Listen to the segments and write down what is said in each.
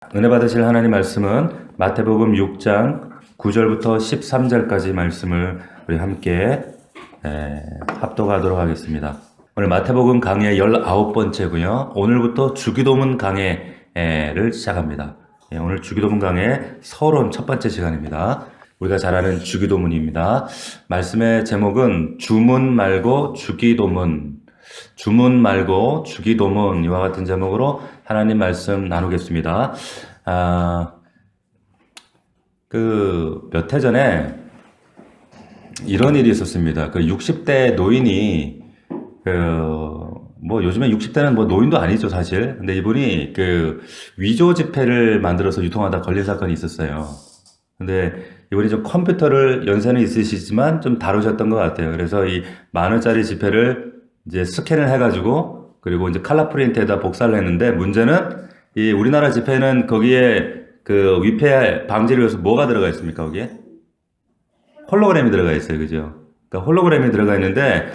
은혜 받으실 하나님 말씀은 마태복음 6장 9절부터 13절까지 말씀을 우리 함께 합독하도록 하겠습니다. 오늘 마태복음 강의 19번째고요. 오늘부터 주기도문 강해를 시작합니다. 오늘 주기도문 강해 서론 첫 번째 시간입니다. 우리가 잘 아는 주기도문입니다. 말씀의 제목은 주문 말고 주기도문, 주문 말고 주기도문 이와 같은 제목으로 하나님 말씀 나누겠습니다. 몇 해 전에 이런 일이 있었습니다. 60대 노인이 요즘에 60대는 노인도 아니죠, 사실. 근데 이분이 위조 지폐를 만들어서 유통하다 걸린 사건이 있었어요. 근데 이분이 좀 컴퓨터를 연세는 있으시지만 좀 다루셨던 것 같아요. 그래서 이 10,000원짜리 지폐를 이제 스캔을 해가지고 그리고 이제 칼라 프린트에다 복사를 했는데, 문제는 이 우리나라 지폐는 거기에 위패 방지를 위해서 뭐가 들어가 있습니까? 거기에 홀로그램이 들어가 있어요, 그죠? 그러니까 홀로그램이 들어가 있는데,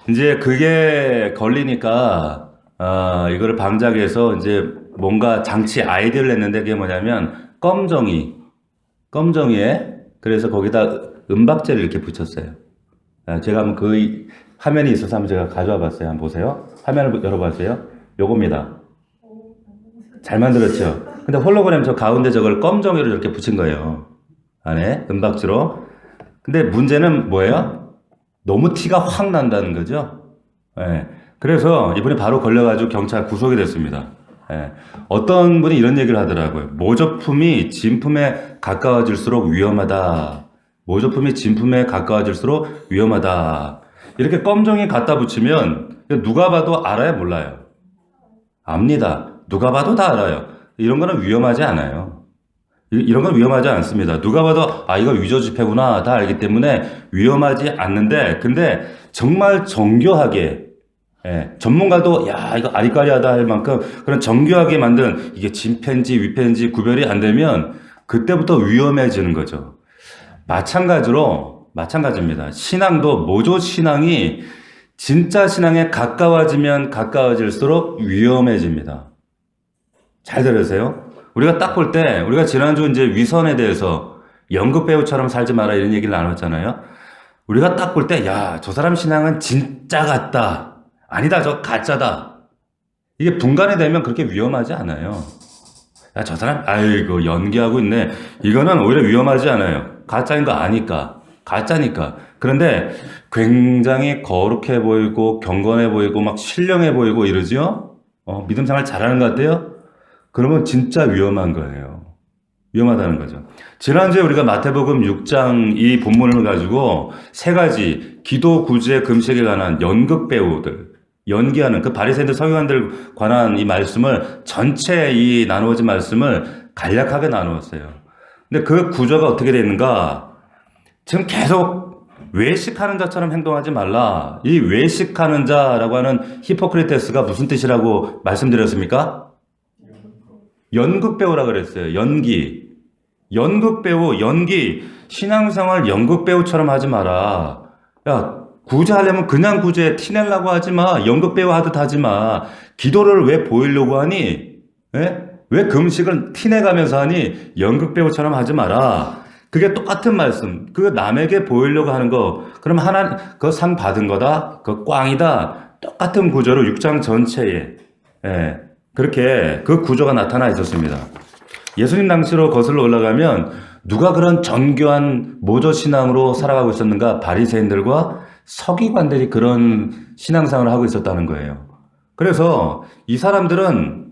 이제 그게 걸리니까 이거를 방지하기 위해서 이제 뭔가 장치 아이디어를 냈는데, 그게 뭐냐면 껌정이에 그래서 거기다 은박지를 이렇게 붙였어요. 제가 한번 그 화면이 있어서 한번 제가 가져와 봤어요. 한번 보세요. 화면을 열어봤어요. 요겁니다. 잘 만들었죠? 근데 홀로그램 저 가운데 저걸 껌정이로 이렇게 붙인 거예요. 안에 은박지로. 근데 문제는 뭐예요? 너무 티가 확 난다는 거죠. 그래서 이분이 바로 걸려가지고 경찰 구속이 됐습니다. 어떤 분이 이런 얘기를 하더라고요. 모조품이 진품에 가까워질수록 위험하다. 모조품이 진품에 가까워질수록 위험하다. 이렇게 껌종이 갖다 붙이면 누가 봐도 알아요, 몰라요? 압니다. 누가 봐도 다 알아요. 이런 거는 위험하지 않아요. 이런 건 위험하지 않습니다. 누가 봐도 이거 위조 지폐구나 다 알기 때문에 위험하지 않는데, 근데 정말 정교하게 전문가도 이거 아리까리하다 할 만큼 그런 정교하게 만든 이게 진펜지 위펜지 구별이 안 되면 그때부터 위험해지는 거죠. 마찬가지입니다. 신앙도 모조 신앙이 진짜 신앙에 가까워지면 가까워질수록 위험해집니다. 잘 들으세요. 우리가 딱 볼 때, 우리가 지난주 이제 위선에 대해서 연극 배우처럼 살지 마라 이런 얘기를 나눴잖아요. 우리가 딱 볼 때, 저 사람 신앙은 진짜 같다. 아니다, 저 가짜다. 이게 분간이 되면 그렇게 위험하지 않아요. 저 사람, 아이고, 연기하고 있네. 이거는 오히려 위험하지 않아요. 가짜인 거 아니까. 가짜니까. 그런데 굉장히 거룩해 보이고, 경건해 보이고, 막 신령해 보이고 이러죠? 믿음 생활 잘하는 것 같아요? 그러면 진짜 위험한 거예요. 위험하다는 거죠. 지난주에 우리가 마태복음 6장 이 본문을 가지고 세 가지 기도, 구제, 금식에 관한 연극 배우들, 연기하는 그 바리새인들 서기관들 관한 이 말씀을 전체 이 나누어진 말씀을 간략하게 나누었어요. 근데 그 구조가 어떻게 되는가? 지금 계속 외식하는 자처럼 행동하지 말라. 이 외식하는 자라고 하는 히포크리테스가 무슨 뜻이라고 말씀드렸습니까? 연극 배우라 그랬어요. 연극 배우, 연기, 신앙생활 연극 배우처럼 하지 마라. 구제하려면 그냥 구제, 티내려고 하지 마. 연극 배우 하듯 하지 마. 기도를 왜 보이려고 하니? 왜 금식을 티내가면서 하니? 연극 배우처럼 하지 마라. 그게 똑같은 말씀. 그 남에게 보이려고 하는 거, 그럼 그 상 받은 거다? 그 꽝이다? 똑같은 구조로 6장 전체에, 그렇게 그 구조가 나타나 있었습니다. 예수님 당시로 거슬러 올라가면 누가 그런 정교한 모조 신앙으로 살아가고 있었는가? 바리새인들과 서기관들이 그런 신앙생활을 하고 있었다는 거예요. 그래서 이 사람들은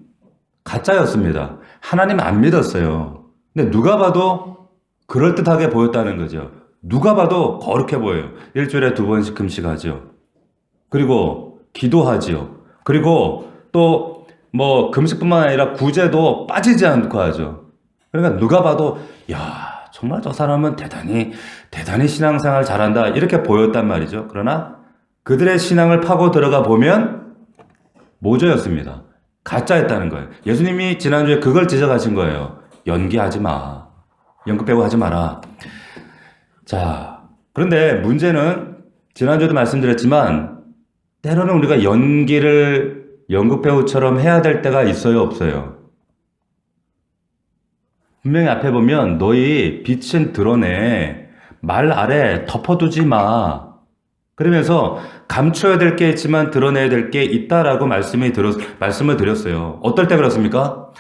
가짜였습니다. 하나님 안 믿었어요. 근데 누가 봐도 그럴듯하게 보였다는 거죠. 누가 봐도 거룩해 보여요. 일주일에 2번씩 금식하죠. 그리고 기도하죠. 그리고 또 금식뿐만 아니라 구제도 빠지지 않고 하죠. 그러니까 누가 봐도 정말 저 사람은 대단히 신앙생활 잘한다 이렇게 보였단 말이죠. 그러나 그들의 신앙을 파고 들어가 보면 모조였습니다. 가짜였다는 거예요. 예수님이 지난주에 그걸 지적하신 거예요. 연기하지 마. 연극 배우 하지 마라. 자, 그런데 문제는 지난주에도 말씀드렸지만 때로는 우리가 연극 배우처럼 해야 될 때가 있어요, 없어요? 분명히 앞에 보면 너희 빛은 드러내. 말 아래 덮어두지 마. 그러면서 감춰야 될 게 있지만 드러내야 될 게 있다라고 말씀을 드렸어요. 어떨 때 그렇습니까?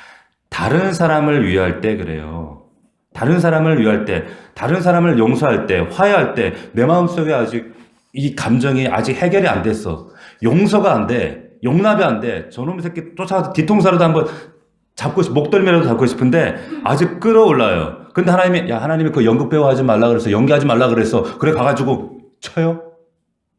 다른 사람을 위할 때 그래요. 다른 사람을 위할 때, 다른 사람을 용서할 때, 화해할 때, 내 마음속에 아직 이 감정이 아직 해결이 안 됐어. 용서가 안 돼. 용납이 안 돼. 저놈의 새끼 쫓아가서 뒤통수라도 한번 목덜미라도 잡고 싶은데 아직 끌어올라요. 근데 하나님이 그 연극 배우 하지 말라 그래서 연기하지 말라 그래서 그래 가가지고 쳐요?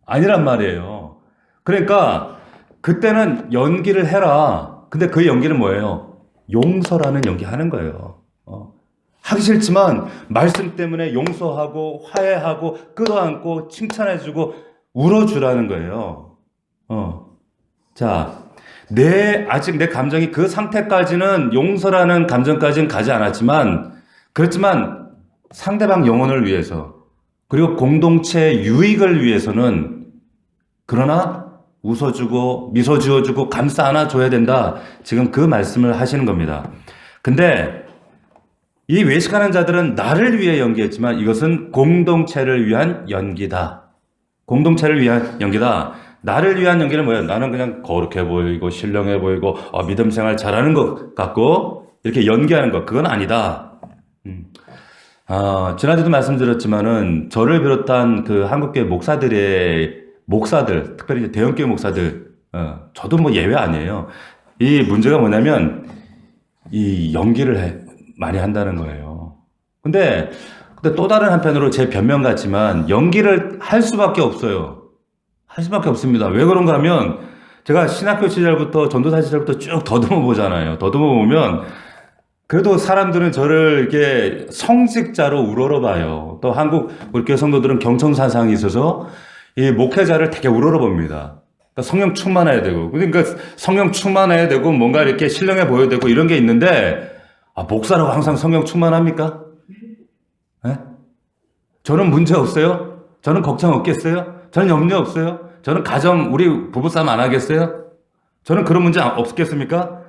아니란 말이에요. 그러니까 그때는 연기를 해라. 근데 그 연기는 뭐예요? 용서라는 연기 하는 거예요. 하기 싫지만 말씀 때문에 용서하고 화해하고 끌어안고 칭찬해주고 울어주라는 거예요. 자, 아직 내 감정이 그 상태까지는 용서라는 감정까지는 가지 않았지만 그렇지만 상대방 영혼을 위해서 그리고 공동체 유익을 위해서는 그러나 웃어주고 미소 지어주고 감싸 안아줘야 된다. 지금 그 말씀을 하시는 겁니다. 근데 이 외식하는 자들은 나를 위해 연기했지만 이것은 공동체를 위한 연기다. 공동체를 위한 연기다. 나를 위한 연기는 뭐예요? 나는 그냥 거룩해 보이고 신령해 보이고 믿음 생활 잘하는 것 같고 이렇게 연기하는 것 그건 아니다. 지난주도 말씀드렸지만은 저를 비롯한 그 한국교회 목사들 특별히 이제 대형교회 목사들 저도 뭐 예외 아니에요. 이 문제가 뭐냐면 이 연기를 많이 한다는 거예요. 근데 또 다른 한편으로 제 변명 같지만 연기를 할 수밖에 없어요. 할 수밖에 없습니다. 왜 그런가 하면 제가 신학교 시절부터 전도사 시절부터 쭉 더듬어 보잖아요. 더듬어 보면 그래도 사람들은 저를 이렇게 성직자로 우러러봐요. 또 한국 우리 교회 성도들은 경청사상이 있어서 이 목회자를 되게 우러러봅니다. 그러니까 성령 충만해야 되고 그러니까 성령 충만해야 되고 뭔가 이렇게 신령해 보여야 되고 이런 게 있는데 목사라고 항상 성령 충만합니까? 네? 저는 문제 없어요? 저는 걱정 없겠어요? 저는 염려 없어요? 저는 우리 부부싸움 안 하겠어요? 저는 그런 문제 없겠습니까?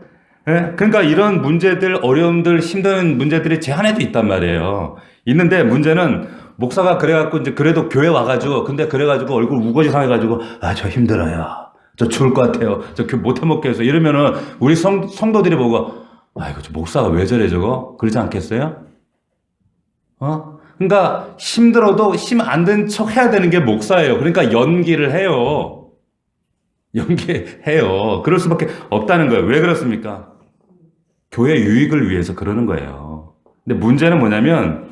네? 그러니까 이런 문제들, 어려움들, 힘든 문제들이 제 안에도 있단 말이에요. 있는데 문제는 목사가 그래갖고 이제 그래도 교회 와가지고 그래가지고 얼굴 우거지 상해가지고 저 힘들어요. 저 죽을 것 같아요. 저 못 해먹겠어요. 이러면은 우리 성도들이 보고 이거 저 목사가 왜 저래 저거? 그러지 않겠어요? 그러니까 힘들어도 힘 안 든 척 해야 되는 게 목사예요. 그러니까 연기를 해요. 연기해요. 그럴 수밖에 없다는 거예요. 왜 그렇습니까? 교회 유익을 위해서 그러는 거예요. 근데 문제는 뭐냐면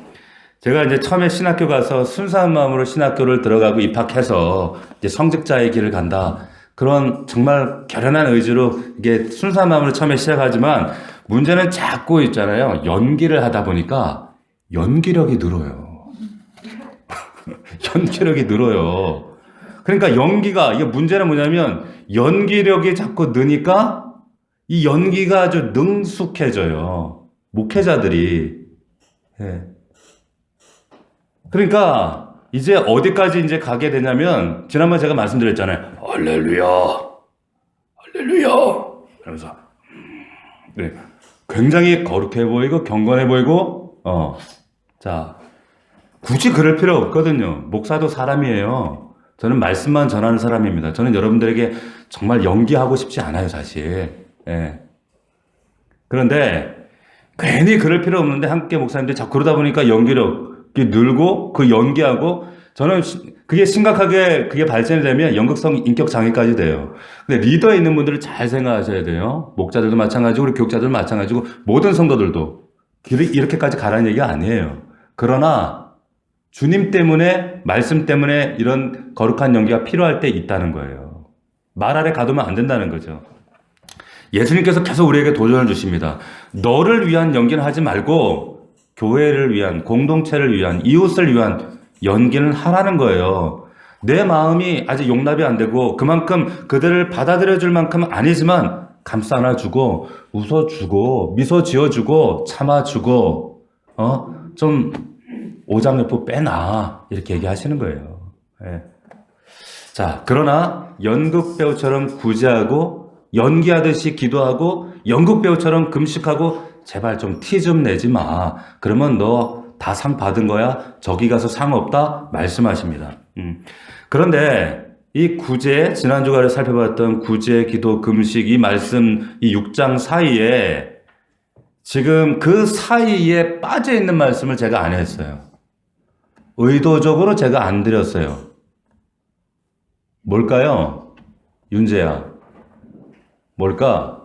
제가 이제 처음에 신학교 가서 순수한 마음으로 신학교를 들어가고 입학해서 이제 성직자의 길을 간다. 그런 정말 결연한 의지로 이게 순수한 마음으로 처음에 시작하지만 문제는 자꾸 있잖아요. 연기를 하다 보니까 연기력이 늘어요. 연기력이 늘어요. 그러니까 이게 문제는 뭐냐면 연기력이 자꾸 느니까 이 연기가 아주 능숙해져요. 목회자들이. 예. 그러니까 이제 어디까지 이제 가게 되냐면 지난번에 제가 말씀드렸잖아요. 할렐루야. 할렐루야. 그러면서 네. 굉장히 거룩해 보이고 경건해 보이고 자 굳이 그럴 필요 없거든요. 목사도 사람이에요. 저는 말씀만 전하는 사람입니다. 저는 여러분들에게 정말 연기하고 싶지 않아요, 사실. 예. 그런데 괜히 그럴 필요 없는데 한국계 목사님들이 자꾸 그러다 보니까 연기력이 늘고 그 연기하고 저는 그게 심각하게 그게 발전이 되면 연극성 인격 장애까지 돼요. 근데 리더에 있는 분들을 잘 생각하셔야 돼요. 목자들도 마찬가지고 우리 교육자들도 마찬가지고 모든 성도들도 이렇게까지 가라는 얘기가 아니에요. 그러나 주님 때문에 말씀 때문에 이런 거룩한 연기가 필요할 때 있다는 거예요. 말 아래 가두면 안 된다는 거죠. 예수님께서 계속 우리에게 도전을 주십니다. 너를 위한 연기는 하지 말고 교회를 위한, 공동체를 위한, 이웃을 위한 연기는 하라는 거예요. 내 마음이 아직 용납이 안 되고 그만큼 그들을 받아들여 줄 만큼은 아니지만 감싸 안아주고 웃어주고 미소 지어주고 참아주고 좀 오장육부 빼놔 이렇게 얘기하시는 거예요. 네. 자, 그러나 연극 배우처럼 구제하고 연기하듯이 기도하고 연극 배우처럼 금식하고 제발 좀 티 좀 내지 마. 그러면 너 다 상 받은 거야? 저기 가서 상 없다? 말씀하십니다. 그런데 이 구제, 지난 주간에 살펴봤던 구제, 기도, 금식, 이 말씀, 이 6장 사이에 지금 그 사이에 빠져 있는 말씀을 제가 안 했어요. 의도적으로 제가 안 드렸어요. 뭘까요? 윤재야. 뭘까?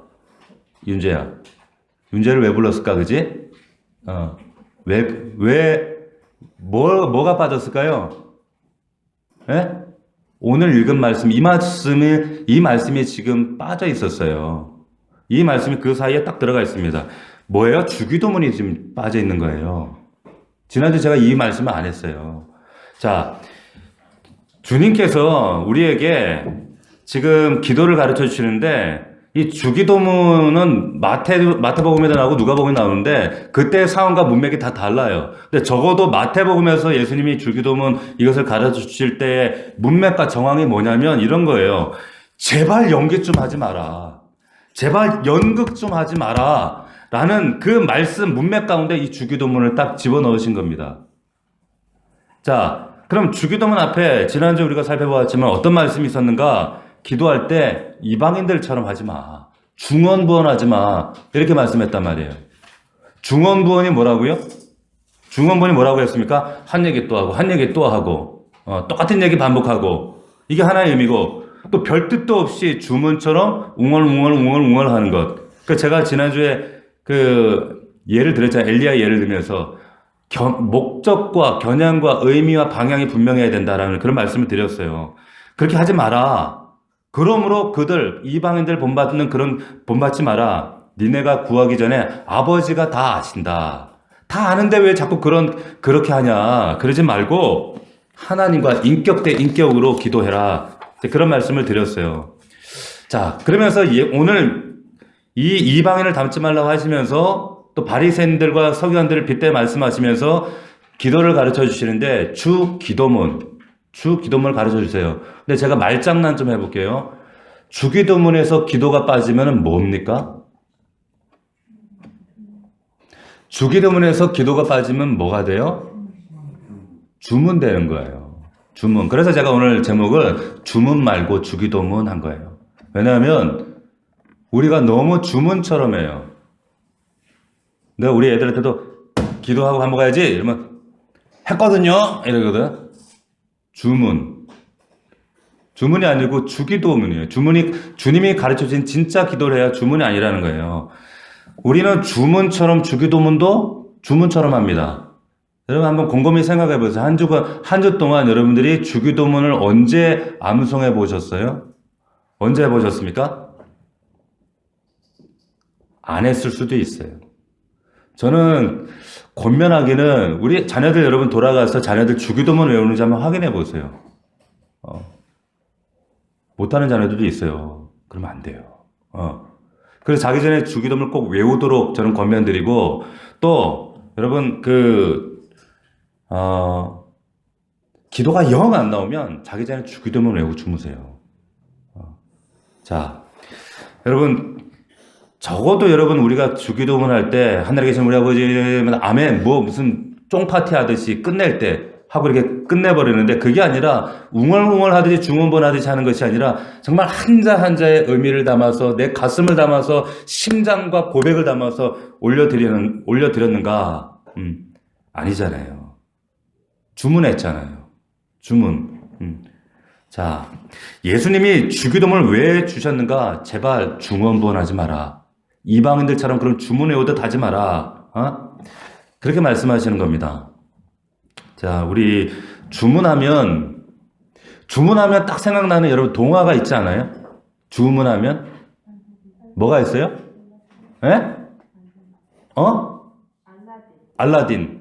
윤재야. 윤재를 왜 불렀을까, 그지? 뭐가 빠졌을까요? 예? 오늘 읽은 말씀, 이 말씀이 지금 빠져 있었어요. 이 말씀이 그 사이에 딱 들어가 있습니다. 뭐예요? 주기도문이 지금 빠져 있는 거예요. 지난주 제가 이 말씀을 안 했어요. 자, 주님께서 우리에게 지금 기도를 가르쳐 주시는데, 이 주기도문은 마태복음에도 나오고 누가복음에 나오는데, 그때 상황과 문맥이 다 달라요. 근데 적어도 마태복음에서 예수님이 주기도문 이것을 가르쳐 주실 때의 문맥과 정황이 뭐냐면 이런 거예요. 제발 연기 좀 하지 마라. 제발 연극 좀 하지 마라. 라는 그 말씀 문맥 가운데 이 주기도문을 딱 집어넣으신 겁니다. 자, 그럼 주기도문 앞에 지난주 우리가 살펴보았지만 어떤 말씀이 있었는가? 기도할 때 이방인들처럼 하지 마. 중언부언하지 마. 이렇게 말씀했단 말이에요. 중언부언이 뭐라고요? 중언부언이 뭐라고 했습니까? 한 얘기 또 하고 한 얘기 또 하고 똑같은 얘기 반복하고, 이게 하나의 의미고, 또 별 뜻도 없이 주문처럼 웅얼웅얼 하는 것. 그 제가 지난주에 그 예를 들었잖아요. 엘리야 예를 들면서 목적과 겨냥과 의미와 방향이 분명해야 된다라는 그런 말씀을 드렸어요. 그렇게 하지 마라. 그러므로 그들 이방인들 본받지 마라. 니네가 구하기 전에 아버지가 다 아신다. 다 아는데 왜 자꾸 그렇게 하냐. 그러지 말고 하나님과 인격 대 인격으로 기도해라. 그런 말씀을 드렸어요. 자, 그러면서 오늘 이 이방인을 닮지 말라고 하시면서 또 바리새인들과 서기관들을 빗대 말씀하시면서 기도를 가르쳐 주시는데 주기도문을 가르쳐 주세요. 근데 제가 말장난 좀 해볼게요. 주기도문에서 기도가 빠지면 뭡니까? 주기도문에서 기도가 빠지면 뭐가 돼요? 주문 되는 거예요. 주문. 그래서 제가 오늘 제목을 주문 말고 주기도문 한 거예요. 왜냐하면 우리가 너무 주문처럼 해요. 내가 우리 애들한테도 기도하고 밥 먹어야지 이러면 했거든요 이러거든. 주문이 아니고 주기도문이에요. 주님이 가르쳐주신 진짜 기도를 해야 주문이 아니라는 거예요. 우리는 주문처럼 주기도문도 주문처럼 합니다. 여러분 한번 곰곰이 생각해 보세요. 한 주 동안 여러분들이 주기도문을 언제 암송해 보셨어요? 언제 해보셨습니까? 안 했을 수도 있어요. 저는 권면하기는 우리 자녀들 여러분 돌아가서 자녀들 주기도문 외우는지 한번 확인해 보세요. 못하는 자녀들도 있어요. 그러면 안 돼요. 그래서 자기 전에 주기도문을 꼭 외우도록 저는 권면드리고, 또 여러분 기도가 영 안 나오면 자기 전에 주기도문 외우고 주무세요. 자, 여러분 적어도 여러분 우리가 주기도문 할 때 하늘에 계신 우리 아버지 아멘 무슨 쫑파티 하듯이 끝낼 때 하고 이렇게 끝내버리는데, 그게 아니라 웅얼웅얼 하듯이 중언부언 하듯이 하는 것이 아니라 정말 한자 한자의 의미를 담아서 내 가슴을 담아서 심장과 고백을 담아서 올려드렸는가? 아니잖아요. 주문했잖아요. 주문. 자, 예수님이 주기도문을 왜 주셨는가? 제발 중언부언하지 마라. 이방인들처럼 그런 주문 외우듯 하지 마라. 그렇게 말씀하시는 겁니다. 자, 우리 주문하면 딱 생각나는 여러분 동화가 있지 않아요? 주문하면 뭐가 있어요? 예? 알라딘,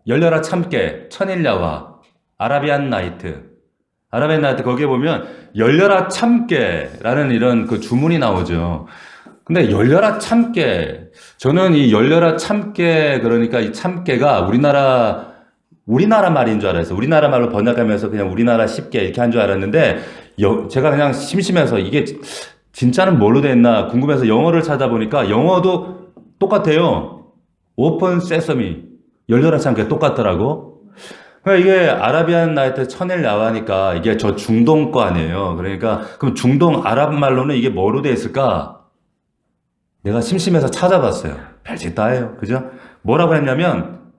열려라 참깨, 천일야와, 아라비안 나이트 거기에 보면 열려라 참깨라는 이런 그 주문이 나오죠. 근데 열려라 참깨, 저는 이 열려라 참깨, 그러니까 이 참깨가 우리나라 말인 줄 알았어요. 우리나라 말로 번역하면서 그냥 우리나라 쉽게 이렇게 한 줄 알았는데, 제가 그냥 심심해서 이게 진짜는 뭘로 돼 있나 궁금해서 영어를 찾아보니까 영어도 똑같아요. 오픈 세서미. 열려라 참깨 똑같더라고. 그러니까 이게 아라비안 나이트 천일 야화니까 이게 저 중동 거 아니에요. 그러니까 그럼 중동 아랍 말로는 이게 뭐로 돼 있을까? 내가 심심해서 찾아봤어요. 별짓 다예요. 그죠? 뭐라고 했냐면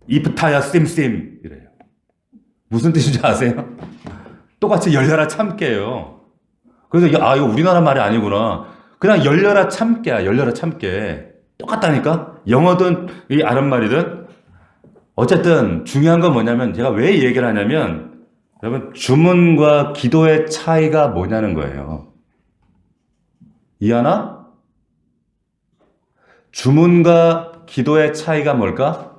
이프타야 씀씀 이래요. 무슨 뜻인지 아세요? 똑같이 열려라 참깨예요. 그래서 이거 우리나라 말이 아니구나. 그냥 열려라 참깨야. 열려라 참깨. 똑같다니까? 영어든 이 아랍 말이든. 어쨌든 중요한 건 뭐냐면 제가 왜 이 얘기를 하냐면 여러분 주문과 기도의 차이가 뭐냐는 거예요. 이해하나? 주문과 기도의 차이가 뭘까?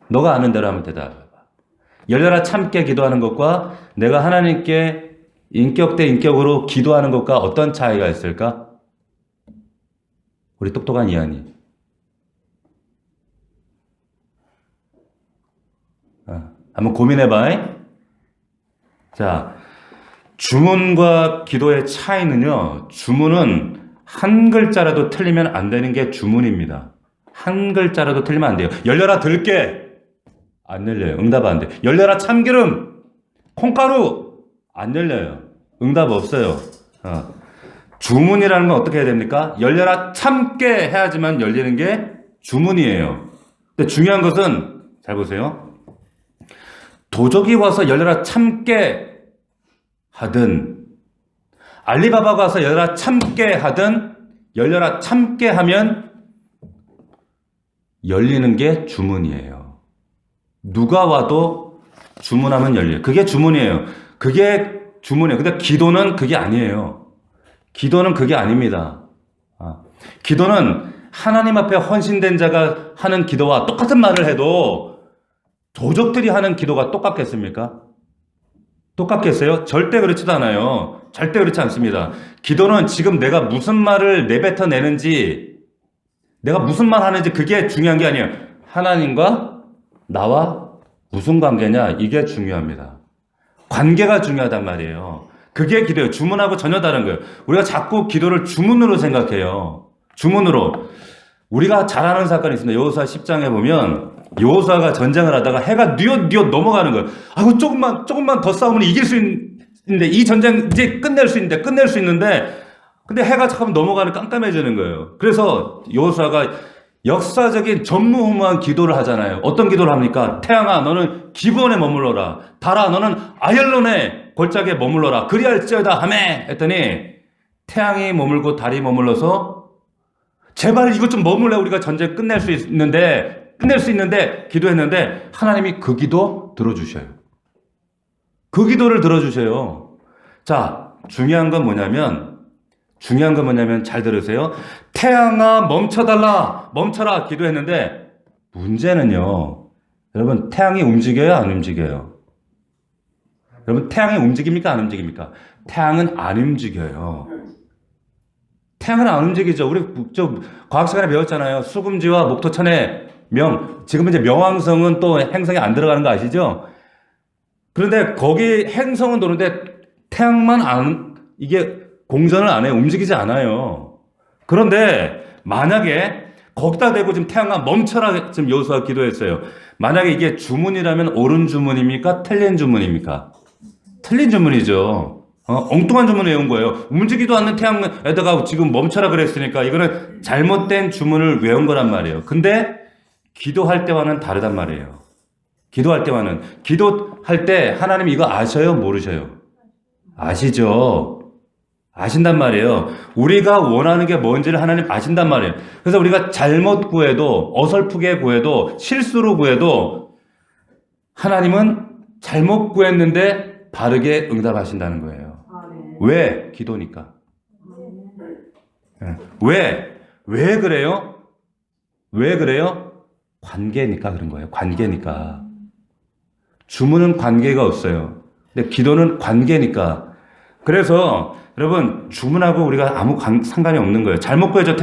너가 아는 대로 하면 대답해봐. 열려라 참깨 기도하는 것과 내가 하나님께 인격 대 인격으로 기도하는 것과 어떤 차이가 있을까? 우리 똑똑한 이한이. 한번 고민해봐. 자, 주문과 기도의 차이는요. 주문은 한 글자라도 틀리면 안 되는 게 주문입니다. 한 글자라도 틀리면 안 돼요. 열려라 들깨. 안 열려요. 응답 안 돼. 열려라 참기름. 콩가루. 안 열려요. 응답 없어요. 주문이라는 건 어떻게 해야 됩니까? 열려라 참깨 해야지만 열리는 게 주문이에요. 근데 중요한 것은 잘 보세요. 도적이 와서 열려라 참깨 하든 알리바바가 와서 열려라 참깨 하든 열려라 참깨 하면 열리는 게 주문이에요. 누가 와도 주문하면 열려요. 그게 주문이에요. 그게 주문이에요. 근데 기도는 그게 아니에요. 기도는 그게 아닙니다. 기도는 하나님 앞에 헌신된 자가 하는 기도와 똑같은 말을 해도 도적들이 하는 기도가 똑같겠습니까? 똑같겠어요? 절대 그렇지도 않아요. 절대 그렇지 않습니다. 기도는 지금 내가 무슨 말을 내뱉어내는지, 내가 무슨 말 하는지 그게 중요한 게 아니에요. 하나님과 나와 무슨 관계냐? 이게 중요합니다. 관계가 중요하단 말이에요. 그게 기도예요. 주문하고 전혀 다른 거예요. 우리가 자꾸 기도를 주문으로 생각해요. 주문으로. 우리가 잘 아는 사건이 있습니다. 여호수아 10장에 보면 여호수아가 전쟁을 하다가 해가 뉘어 넘어가는 거예요. 아이고 조금만 더 싸우면 이길 수 있는데 이 전쟁 이제 끝낼 수 있는데 근데 해가 잠깐 넘어가는 깜깜해지는 거예요. 그래서 여호수아가 역사적인 전무후무한 기도를 하잖아요. 어떤 기도를 합니까? 태양아 너는 기브온에 머물러라. 달아 너는 아얄론의 골짜기에 머물러라. 그리할지어다 하매 했더니 태양이 머물고 달이 머물러서 제발 이것 좀 머물래 우리가 전쟁 끝낼 수 있는데 기도했는데 하나님이 그 기도 들어주셔요. 그 기도를 들어주셔요. 자, 중요한 건 뭐냐면 잘 들으세요. 태양아 멈춰라 기도했는데 문제는요. 여러분 태양이 움직여요 안 움직여요? 여러분 태양이 움직입니까 안 움직입니까? 태양은 안 움직여요. 태양은 안 움직이죠. 우리 과학 시간에 배웠잖아요. 수금지와 목토천의 지금 이제 명왕성은 또 행성에 안 들어가는 거 아시죠? 그런데 거기 행성은 도는데 태양만 이게 공전을 안 해요. 움직이지 않아요. 그런데 만약에 거기다 대고 지금 태양아 멈춰라 지금 여호수아가 기도했어요. 만약에 이게 주문이라면 옳은 주문입니까? 틀린 주문입니까? 틀린 주문이죠. 엉뚱한 주문을 외운 거예요. 움직이지도 않는 태양에다가 지금 멈춰라 그랬으니까 이거는 잘못된 주문을 외운 거란 말이에요. 근데 기도할 때와는 다르단 말이에요. 기도할 때 하나님 이거 아셔요? 모르셔요? 아시죠? 아신단 말이에요. 우리가 원하는 게 뭔지를 하나님 아신단 말이에요. 그래서 우리가 잘못 구해도 어설프게 구해도 실수로 구해도 하나님은 잘못 구했는데 바르게 응답하신다는 거예요. 왜? 기도니까. 왜 그래요? 왜 그래요? 관계니까 그런 거예요. 관계니까. 주문은 관계가 없어요. 근데 기도는 관계니까. 그래서 여러분 주문하고 우리가 아무 상관이 없는 거예요. 잘못 구해줘.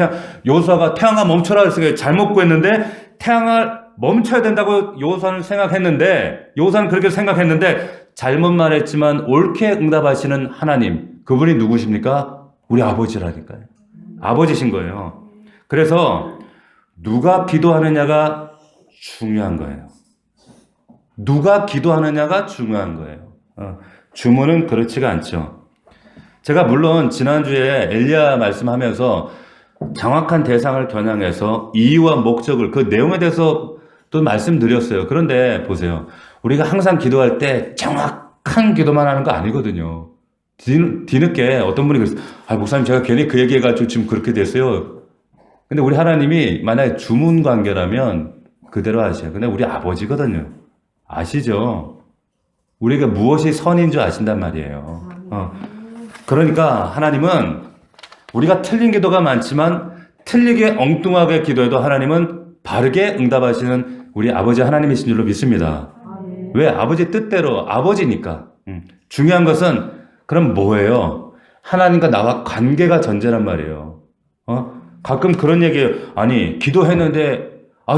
여호수아가 태양아 멈춰라 그랬어요. 잘못 구했는데 태양을 멈춰야 된다고 여호수아는 그렇게 생각했는데 잘못 말했지만 옳게 응답하시는 하나님, 그분이 누구십니까? 우리 아버지라니까요. 아버지신 거예요. 그래서 누가 기도하느냐가 중요한 거예요. 누가 기도하느냐가 중요한 거예요. 주문은 그렇지가 않죠. 제가 물론 지난주에 엘리야 말씀하면서 정확한 대상을 겨냥해서 이유와 목적을 그 내용에 대해서 또 말씀드렸어요. 그런데 보세요. 우리가 항상 기도할 때 정확한 기도만 하는 거 아니거든요. 뒤늦게 어떤 분이 그랬어요. 목사님 제가 괜히 그 얘기해가지고 지금 그렇게 됐어요. 근데 우리 하나님이 만약에 주문 관계라면 그대로 하셔요. 근데 우리 아버지거든요. 아시죠? 우리가 무엇이 선인 줄 아신단 말이에요. 그러니까 하나님은 우리가 틀린 기도가 많지만 틀리게 엉뚱하게 기도해도 하나님은 바르게 응답하시는 우리 아버지 하나님이신 줄로 믿습니다. 왜? 아버지 뜻대로 아버지니까. 중요한 것은 그럼 뭐예요? 하나님과 나와 관계가 전제란 말이에요. 가끔 그런 얘기예요. 아니 기도했는데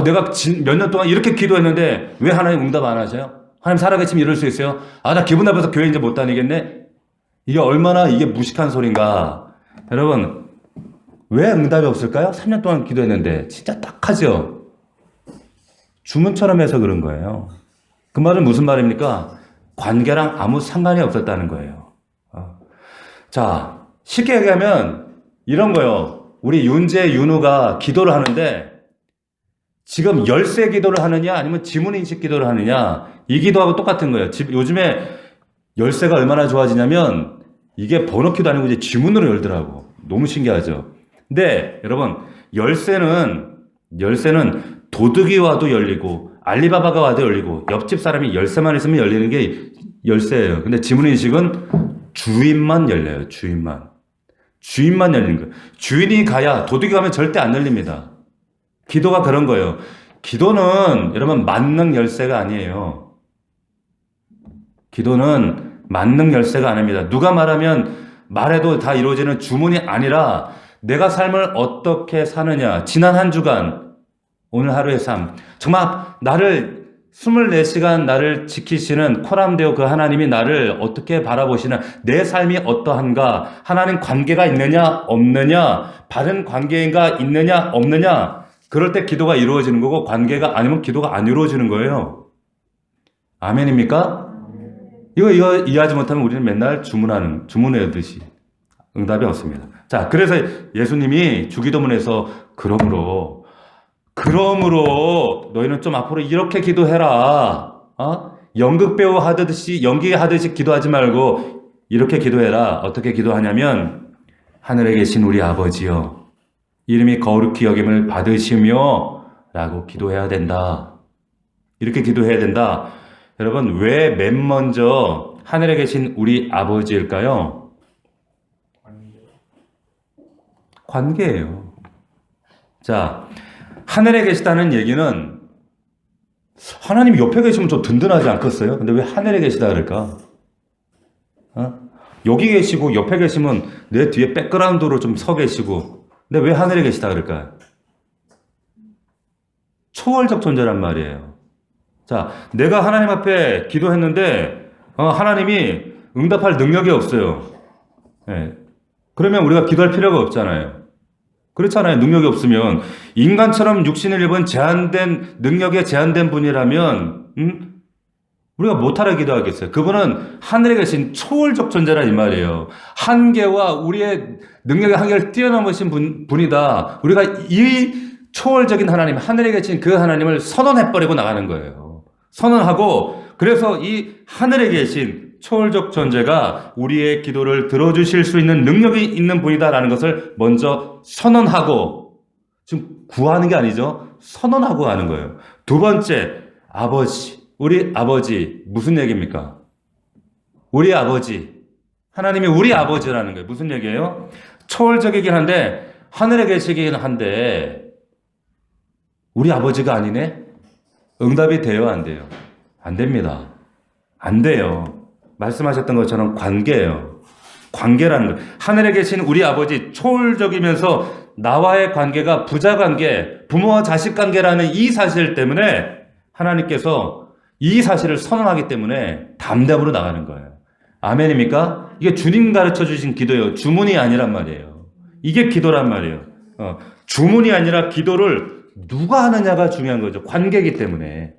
내가 몇 년 동안 이렇게 기도했는데 왜 하나님 응답 안 하세요? 하나님 살아계시면 이럴 수 있어요? 나 기분 나빠서 교회 이제 못 다니겠네? 이게 얼마나 이게 무식한 소린가. 여러분 왜 응답이 없을까요? 3년 동안 기도했는데 진짜 딱하죠? 주문처럼 해서 그런 거예요. 그 말은 무슨 말입니까? 관계랑 아무 상관이 없었다는 거예요. 자, 쉽게 얘기하면 이런 거예요. 우리 윤재, 윤우가 기도를 하는데 지금 열쇠 기도를 하느냐 아니면 지문인식 기도를 하느냐 이 기도하고 똑같은 거예요. 요즘에 열쇠가 얼마나 좋아지냐면 이게 번호키도 아니고 이제 지문으로 열더라고. 너무 신기하죠. 근데 여러분 열쇠는 도둑이 와도 열리고 알리바바가 와도 열리고 옆집 사람이 열쇠만 있으면 열리는 게 열쇠예요. 근데 지문인식은 주인만 열려요. 주인만 열리는 거예요. 주인이 가야 도둑이 가면 절대 안 열립니다. 기도가 그런 거예요. 기도는 여러분 만능 열쇠가 아니에요. 기도는 만능 열쇠가 아닙니다. 누가 말해도 다 이루어지는 주문이 아니라 내가 삶을 어떻게 사느냐. 지난 한 주간 오늘 하루의 삶 정말 나를 24시간 나를 지키시는 코람데오 그 하나님이 나를 어떻게 바라보시는 내 삶이 어떠한가 하나님 관계가 있느냐 없느냐 바른 관계가 있느냐 없느냐 그럴 때 기도가 이루어지는 거고 관계가 아니면 기도가 안 이루어지는 거예요. 아멘입니까? 이거 이해하지 못하면 우리는 맨날 주문하듯이 응답이 없습니다. 자, 그래서 예수님이 주기도문에서 그러므로 너희는 좀 앞으로 이렇게 기도해라. 연극배우 연기하듯이 기도하지 말고 이렇게 기도해라. 어떻게 기도하냐면 하늘에 계신 우리 아버지여 이름이 거룩히 여김을 받으시며 라고 기도해야 된다. 이렇게 기도해야 된다. 여러분 왜 맨 먼저 하늘에 계신 우리 아버지일까요? 관계예요. 자, 하늘에 계시다는 얘기는 하나님이 옆에 계시면 좀 든든하지 않겠어요? 근데 왜 하늘에 계시다 그럴까? 여기 계시고 옆에 계시면 내 뒤에 백그라운드로 좀 서 계시고 근데 왜 하늘에 계시다 그럴까요? 초월적 존재란 말이에요. 자, 내가 하나님 앞에 기도했는데 하나님이 응답할 능력이 없어요. 네. 그러면 우리가 기도할 필요가 없잖아요. 그렇잖아요. 능력이 없으면 인간처럼 육신을 입은 제한된 능력에 제한된 분이라면 우리가 못하라 기도하겠어요. 그분은 하늘에 계신 초월적 존재라 이 말이에요. 한계와 우리의 능력의 한계를 뛰어넘으신 분이다. 우리가 이 초월적인 하나님, 하늘에 계신 그 하나님을 선언해버리고 나가는 거예요. 선언하고 그래서 이 하늘에 계신 초월적 존재가 우리의 기도를 들어주실 수 있는 능력이 있는 분이다라는 것을 먼저 선언하고 지금 구하는 게 아니죠. 선언하고 하는 거예요. 두 번째, 아버지. 우리 아버지 무슨 얘기입니까? 우리 아버지. 하나님이 우리 아버지라는 거예요. 무슨 얘기예요? 초월적이긴 한데 하늘에 계시긴 한데 우리 아버지가 아니네? 응답이 돼요? 안 돼요? 안 됩니다. 안 돼요. 말씀하셨던 것처럼 관계예요. 관계라는 거예요. 하늘에 계신 우리 아버지 초월적이면서 나와의 관계가 부자관계, 부모와 자식 관계라는 이 사실 때문에 하나님께서 이 사실을 선언하기 때문에 담대함으로 나가는 거예요. 아멘입니까? 이게 주님 가르쳐 주신 기도예요. 주문이 아니란 말이에요. 이게 기도란 말이에요. 주문이 아니라 기도를 누가 하느냐가 중요한 거죠. 관계이기 때문에.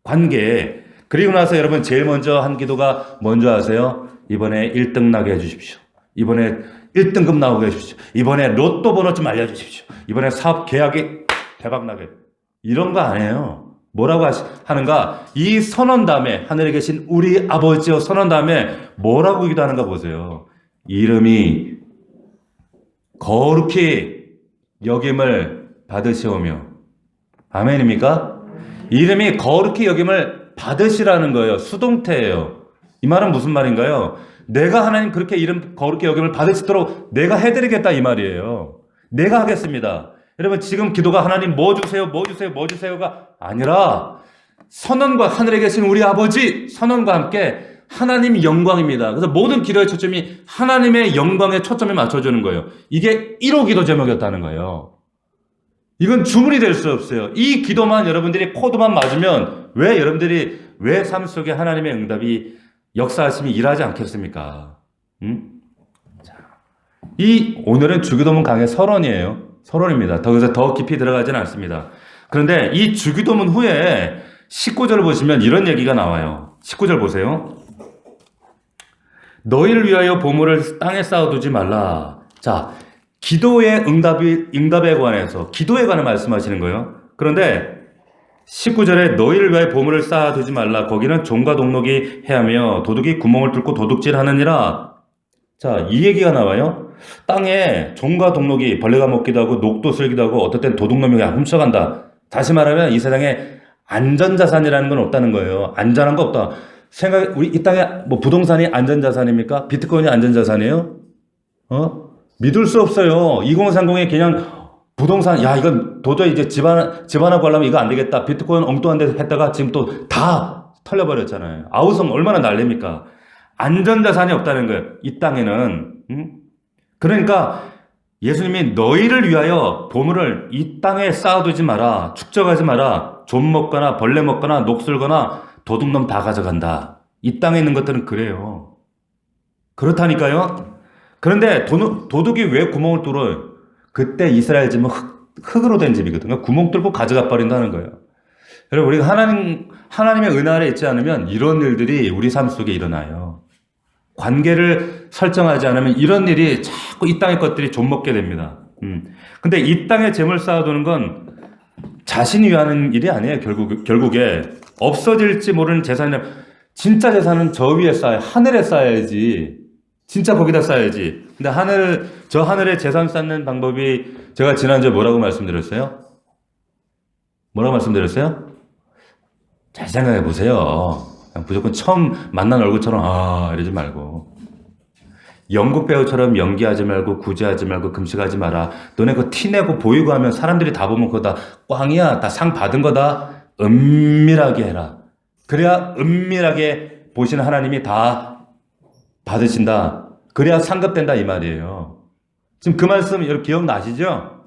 관계. 그리고 나서 여러분 제일 먼저 한 기도가 뭔지 아세요? 이번에 1등 나게 해주십시오. 이번에 1등급 나오게 해주십시오. 이번에 로또 번호 좀 알려주십시오. 이번에 사업 계약이 대박 나게. 이런 거 안 해요. 뭐라고 하는가? 이 선언 다음에 하늘에 계신 우리 아버지여 선언 다음에 뭐라고 기도하는가 보세요. 이름이 거룩히 여김을 받으시오며. 아멘입니까? 이름이 거룩히 여김을 받으시라는 거예요. 수동태예요. 이 말은 무슨 말인가요? 내가 하나님 그렇게 이름 거룩히 여김을 받으시도록 내가 해드리겠다 이 말이에요. 내가 하겠습니다. 여러분 지금 기도가 하나님 뭐 주세요 뭐 주세요 뭐 주세요가 아니라 선언과 하늘에 계신 우리 아버지 선언과 함께 하나님 영광입니다. 그래서 모든 기도의 초점이 하나님의 영광에 초점이 맞춰주는 거예요. 이게 1호 기도 제목이었다는 거예요. 이건 주문이 될 수 없어요. 이 기도만 여러분들이 코드만 맞으면 왜 여러분들이 왜 삶 속에 하나님의 응답이 역사하심이 일하지 않겠습니까? 자, 오늘은 주기도문 강의 서론이에요. 서론입니다. 더 깊이 들어가지는 않습니다. 그런데 이 주기도문 후에 19절을 보시면 이런 얘기가 나와요. 19절 보세요. 너희를 위하여 보물을 땅에 쌓아두지 말라. 자, 기도의 응답에 관해서 기도에 관해 말씀하시는 거예요. 그런데 19절에 너희를 위하여 보물을 쌓아두지 말라. 거기는 종과 동록이 해하며 도둑이 구멍을 뚫고 도둑질하느니라. 자, 이 얘기가 나와요. 땅에 종과 동록이 벌레가 먹기도 하고 녹도 쓸기도 하고 어떨 땐 도둑놈이 훔쳐간다. 다시 말하면 이 세상에 안전자산이라는 건 없다는 거예요. 안전한 거 없다. 우리 이 땅에 뭐 부동산이 안전자산입니까? 비트코인이 안전자산이에요? 믿을 수 없어요. 2030에 그냥 부동산, 야, 이건 도저히 이제 집안하고 하려면 이거 안 되겠다. 비트코인 엉뚱한 데 했다가 지금 또 다 털려버렸잖아요. 아우성 얼마나 난립니까? 안전자산이 없다는 거예요. 이 땅에는. 그러니까 예수님이 너희를 위하여 보물을 이 땅에 쌓아두지 마라. 축적하지 마라. 좀 먹거나 벌레 먹거나 녹슬거나 도둑놈 다 가져간다. 이 땅에 있는 것들은 그래요. 그렇다니까요. 그런데 도둑이 왜 구멍을 뚫어요? 그때 이스라엘 집은 흙으로 된 집이거든요. 구멍 뚫고 가져가 버린다는 거예요. 여러분 우리가 하나님의 은혜 아래 있지 않으면 이런 일들이 우리 삶 속에 일어나요. 관계를 설정하지 않으면 이런 일이 자꾸 이 땅의 것들이 좀 먹게 됩니다. 근데 이 땅에 재물 쌓아두는 건 자신이 위하는 일이 아니에요. 결국에 없어질지 모르는 재산이 진짜 재산은 저 위에 쌓아야 하늘에 쌓아야지. 진짜 거기다 쌓아야지. 근데 저 하늘에 재산 쌓는 방법이 제가 지난주에 뭐라고 말씀드렸어요? 뭐라고 말씀드렸어요? 잘 생각해 보세요. 그냥 무조건 처음 만난 얼굴처럼 이러지 말고 연극 배우처럼 연기하지 말고 구제하지 말고 금식하지 마라. 너네 그거 티내고 보이고 하면 사람들이 다 보면 그거 다 꽝이야. 다 상 받은 거다. 은밀하게 해라. 그래야 은밀하게 보시는 하나님이 다 받으신다. 그래야 상급된다 이 말이에요. 지금 그 말씀 여러분 기억나시죠?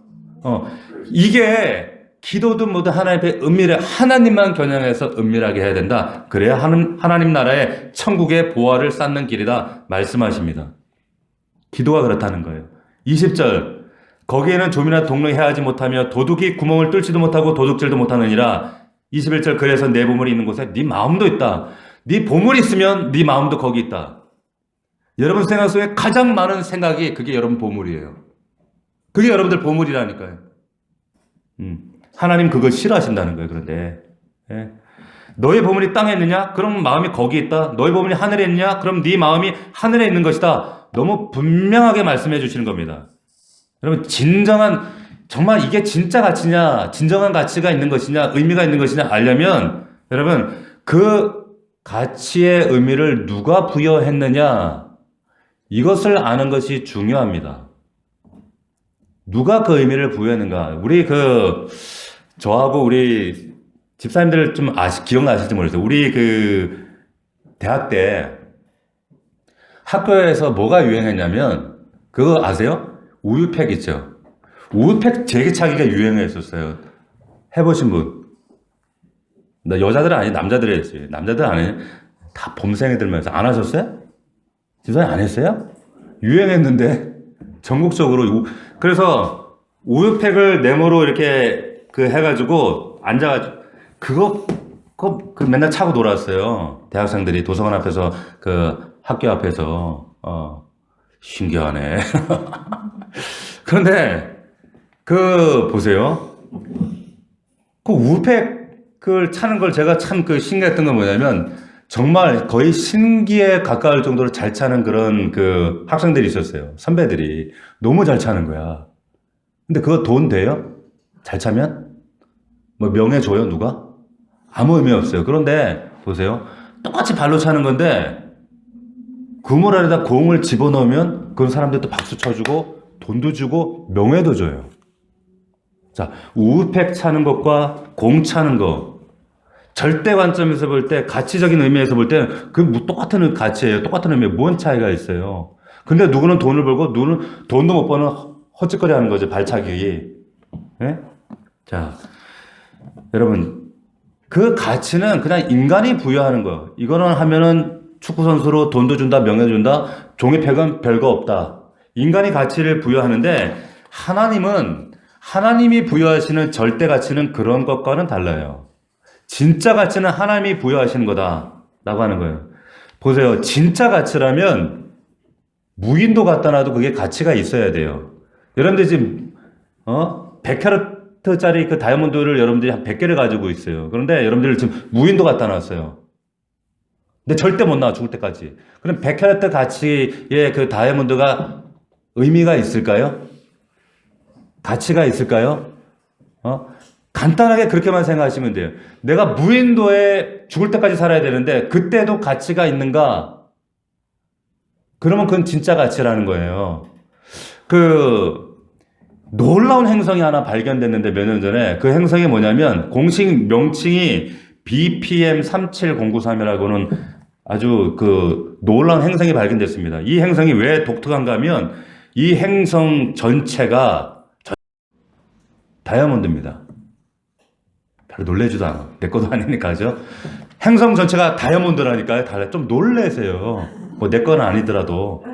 이게 기도도 모두 하나님 앞에 은밀해 하나님만 겨냥해서 은밀하게 해야 된다. 그래야 하나님 나라의 천국의 보화를 쌓는 길이다 말씀하십니다. 기도가 그렇다는 거예요. 20절 거기에는 좀이나 동록이 해하지 못하며 도둑이 구멍을 뚫지도 못하고 도둑질도 못하느니라. 21절 그래서 내 보물이 있는 곳에 네 마음도 있다. 네 보물이 있으면 네 마음도 거기 있다. 여러분 생각 속에 가장 많은 생각이 그게 여러분 보물이에요. 그게 여러분들 보물이라니까요. 하나님 그걸 싫어하신다는 거예요. 그런데 너의 보물이 땅에 있느냐? 그럼 마음이 거기 있다. 너의 보물이 하늘에 있느냐? 그럼 네 마음이 하늘에 있는 것이다. 너무 분명하게 말씀해 주시는 겁니다. 여러분 정말 이게 진짜 가치냐? 진정한 가치가 있는 것이냐? 의미가 있는 것이냐? 알려면 여러분 그 가치의 의미를 누가 부여했느냐? 이것을 아는 것이 중요합니다. 누가 그 의미를 부여했는가? 저하고 우리 집사님들 좀 기억나실지 모르겠어요. 우리 대학 때 학교에서 뭐가 유행했냐면, 그거 아세요? 우유팩 있죠? 우유팩 제기차기가 유행했었어요. 해보신 분? 여자들은 아니, 남자들이 했어요. 남자들 안 해. 다 봄생애들면서 안 하셨어요? 집사님 안 했어요? 유행했는데, 전국적으로. 그래서 우유팩을 네모로 이렇게 그 해가지고 앉아가지고 그 맨날 차고 놀았어요. 대학생들이 도서관 앞에서 그 학교 앞에서 신기하네. 그런데 그 보세요. 그 우백을 차는 걸 제가 참 그 신기했던 건 뭐냐면 정말 거의 신기에 가까울 정도로 잘 차는 그런 그 학생들이 있었어요. 선배들이 너무 잘 차는 거야. 근데 그거 돈 돼요? 잘 차면? 뭐 명예 줘요 누가? 아무 의미 없어요. 그런데 보세요. 똑같이 발로 차는 건데 그물 안에다 공을 집어넣으면 그 사람들도 박수 쳐주고 돈도 주고 명예도 줘요. 자, 우백 차는 것과 공 차는 거 절대 관점에서 볼 때 가치적인 의미에서 볼 때 그 똑같은 가치예요. 똑같은 의미에 뭔 차이가 있어요. 근데 누구는 돈을 벌고 누구는 돈도 못 버는 헛짓거리 하는 거죠. 발차기. 네? 자, 여러분 그 가치는 그냥 인간이 부여하는 거예요. 이거는 하면은 축구선수로 돈도 준다, 명예 준다, 종이팩은 별거 없다. 인간이 가치를 부여하는데 하나님이 부여하시는 절대 가치는 그런 것과는 달라요. 진짜 가치는 하나님이 부여하시는 거다라고 하는 거예요. 보세요. 진짜 가치라면 무인도 갖다 놔도 그게 가치가 있어야 돼요. 여러분들 지금 100캐럿짜리 그 다이아몬드를 여러분들이 한 100개를 가지고 있어요. 그런데 여러분들 지금 무인도 갖다 놨어요. 근데 절대 못 나와 죽을 때까지. 그럼 100캐럿 가치의 그 다이아몬드가 의미가 있을까요? 가치가 있을까요? 간단하게 그렇게만 생각하시면 돼요. 내가 무인도에 죽을 때까지 살아야 되는데 그때도 가치가 있는가? 그러면 그건 진짜 가치라는 거예요. 그 놀라운 행성이 하나 발견됐는데 몇 년 전에 그 행성이 뭐냐면 공식 명칭이 BPM 37093이라고는 아주 그 놀라운 행성이 발견됐습니다. 이 행성이 왜 독특한가 하면 이 행성 전체가 다이아몬드입니다. 별로 놀래지도 않아. 내 것도 아니니까죠. 행성 전체가 다이아몬드라니까요. 좀 놀래세요. 뭐 내 건 아니더라도.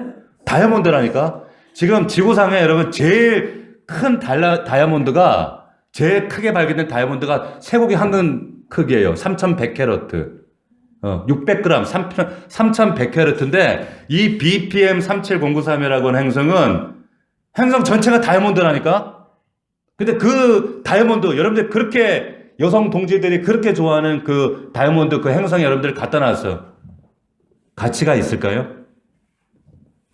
다이아몬드라니까. 지금 지구상에 여러분 제일 큰 다이아몬드가 제일 크게 발견된 다이아몬드가 쇠고기 한 근 크기예요. 3100캐러트. 600g, 3100캐러트인데 이 BPM 37093이라고 하는 행성은 행성 전체가 다이아몬드라니까. 근데 그 다이아몬드 여러분들 그렇게 여성 동지들이 그렇게 좋아하는 그 다이아몬드 그 행성에 여러분들 갖다 놨어. 가치가 있을까요?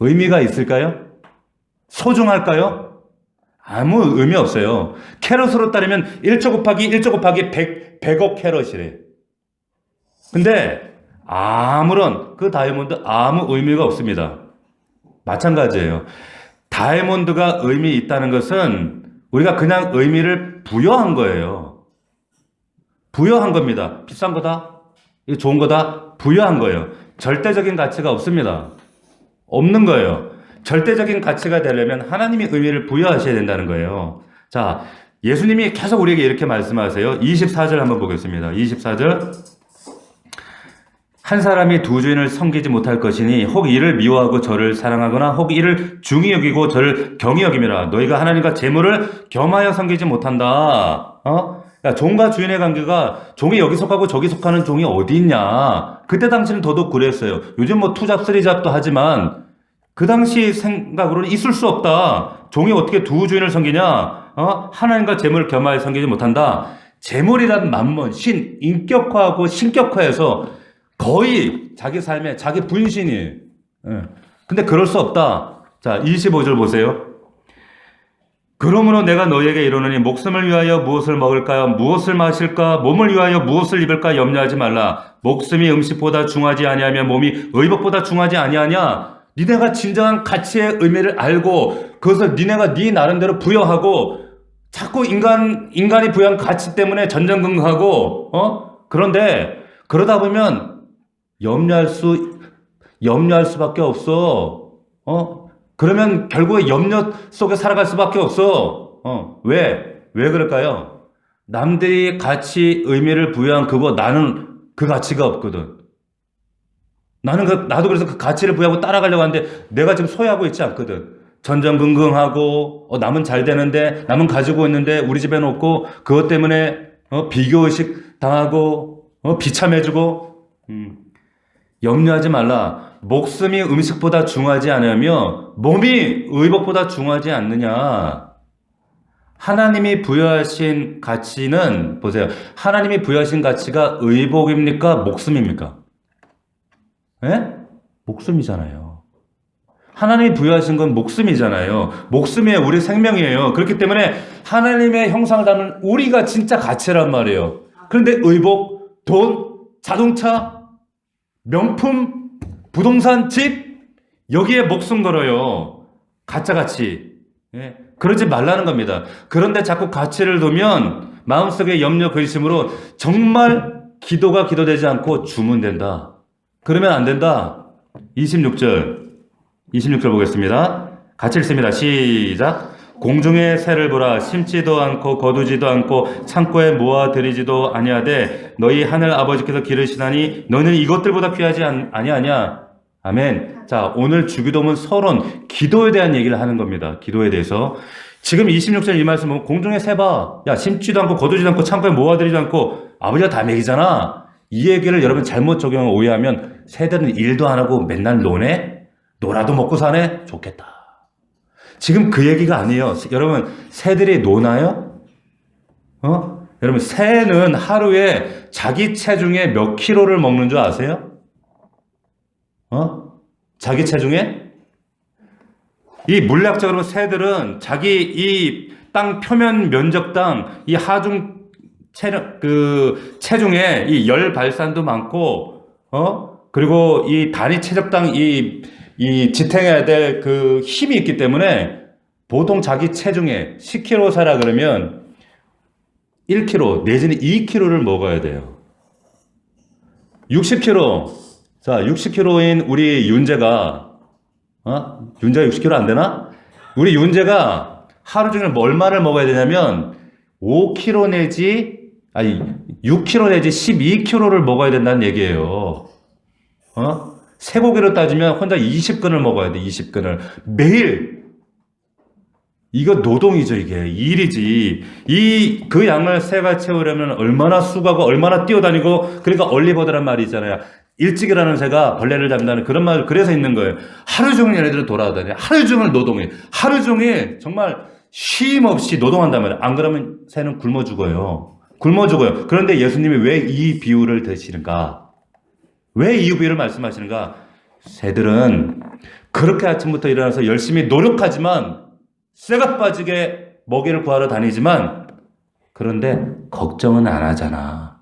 의미가 있을까요? 소중할까요? 아무 의미 없어요. 캐럿으로 따르면 1조 곱하기 1조 곱하기 100억 캐럿이래. 근데 아무런 그 다이아몬드 아무 의미가 없습니다. 마찬가지예요. 다이아몬드가 의미 있다는 것은 우리가 그냥 의미를 부여한 거예요. 부여한 겁니다. 비싼 거다? 이거 좋은 거다? 부여한 거예요. 절대적인 가치가 없습니다. 없는 거예요. 절대적인 가치가 되려면 하나님이 의미를 부여하셔야 된다는 거예요. 자, 예수님이 계속 우리에게 이렇게 말씀하세요. 24절 한번 보겠습니다. 24절. 한 사람이 두 주인을 섬기지 못할 것이니 혹 이를 미워하고 저를 사랑하거나 혹 이를 중히 여기고 저를 경히 여김이라. 너희가 하나님과 재물을 겸하여 섬기지 못한다. 야, 종과 주인의 관계가 종이 여기 속하고 저기 속하는 종이 어디 있냐. 그때 당시는 더더욱 그랬어요. 요즘 뭐 투잡 쓰리잡도 하지만 그 당시 생각으로는 있을 수 없다. 종이 어떻게 두 주인을 섬기냐. 하나님과 재물을 겸하여 섬기지 못한다. 재물이란 만몬, 신, 인격화하고 신격화해서 거의 자기 삶에 자기 분신이에요. 근데 그럴 수 없다. 자, 25절 보세요. 그러므로 내가 너희에게 이르노니 목숨을 위하여 무엇을 먹을까 무엇을 마실까 몸을 위하여 무엇을 입을까 염려하지 말라. 목숨이 음식보다 중하지 아니하며 몸이 의복보다 중하지 아니하냐. 니네가 진정한 가치의 의미를 알고 그것을 니네가 네 나름대로 부여하고 자꾸 인간이 부여한 가치 때문에 전전긍긍하고 그런데 그러다 보면 염려할 수밖에 없어. 그러면 결국에 염려 속에 살아갈 수밖에 없어. 왜 그럴까요? 남들이 가치, 의미를 부여한 그거 나는 그 가치가 없거든. 나도 그래서 그 가치를 부여하고 따라가려고 하는데 내가 지금 소유하고 있지 않거든. 전전긍긍하고 남은 잘 되는데 남은 가지고 있는데 우리 집에는 없고 그것 때문에 비교의식 당하고 비참해지고 염려하지 말라. 목숨이 음식보다 중요하지 않으며 몸이 의복보다 중요하지 않느냐. 하나님이 부여하신 가치는 보세요. 하나님이 부여하신 가치가 의복입니까? 목숨입니까? 예? 목숨이잖아요. 하나님이 부여하신 건 목숨이잖아요. 목숨이에요. 우리 생명이에요. 그렇기 때문에 하나님의 형상을 담은 우리가 진짜 가치란 말이에요. 그런데 의복, 돈, 자동차, 명품, 부동산, 집 여기에 목숨 걸어요. 가짜 가치. 예. 그러지 말라는 겁니다. 그런데 자꾸 가치를 두면 마음속에 염려 근심으로 정말 기도가 기도되지 않고 주문된다. 그러면 안 된다. 26절 보겠습니다. 같이 읽습니다. 시작. 공중의 새를 보라. 심지도 않고 거두지도 않고 창고에 모아들이지도 아니하되 너희 하늘 아버지께서 기르시나니 너는 이것들보다 귀하지 아니하냐. 아멘. 자, 오늘 주기도문 서론 기도에 대한 얘기를 하는 겁니다. 기도에 대해서. 지금 26절 이 말씀 보면 공중의 새 봐. 야, 심지도 않고 거두지도 않고 창고에 모아들이지도 않고 아버지가 다 먹이잖아. 이 얘기를 여러분 잘못 적용을 오해하면 새들은 일도 안 하고 맨날 노네? 놀아도 먹고 사네? 좋겠다. 지금 그 얘기가 아니에요. 여러분, 새들이 노나요? 여러분, 새는 하루에 자기 체중에 몇 킬로를 먹는 줄 아세요? 자기 체중에? 이 물리학적으로 새들은 자기 이 땅 표면 면적당 이 하중 체중에 이 열 발산도 많고, 그리고 이 단위 체적당 이 지탱해야 될 그 힘이 있기 때문에 보통 자기 체중에 10kg 사라 그러면 1kg 내지는 2kg를 먹어야 돼요. 60kg. 자, 60kg인 우리 윤재가, 윤재가 60kg 안 되나? 우리 윤재가 하루 종일 얼마를 먹어야 되냐면 5kg 내지, 6kg 내지 12kg를 먹어야 된다는 얘기예요. 쇠고기로 따지면 혼자 20근을 먹어야 돼, 20근을. 매일! 이거 노동이죠, 이게. 일이지. 그 양을 새가 채우려면 얼마나 수고하고 얼마나 뛰어다니고, 그러니까 얼리버드란 말이 있잖아요. 일찍 일어나는 새가 벌레를 잡는다는 그런 말, 그래서 있는 거예요. 하루 종일 얘네들은 돌아다녀. 하루 종일 노동해. 하루 종일 정말 쉼 없이 노동한단 말이에요. 안 그러면 새는 굶어 죽어요. 굶어 죽어요. 그런데 예수님이 왜 이 비유를 드시는가? 왜 이 비유를 말씀하시는가? 새들은 그렇게 아침부터 일어나서 열심히 노력하지만 쇠가 빠지게 먹이를 구하러 다니지만 그런데 걱정은 안 하잖아.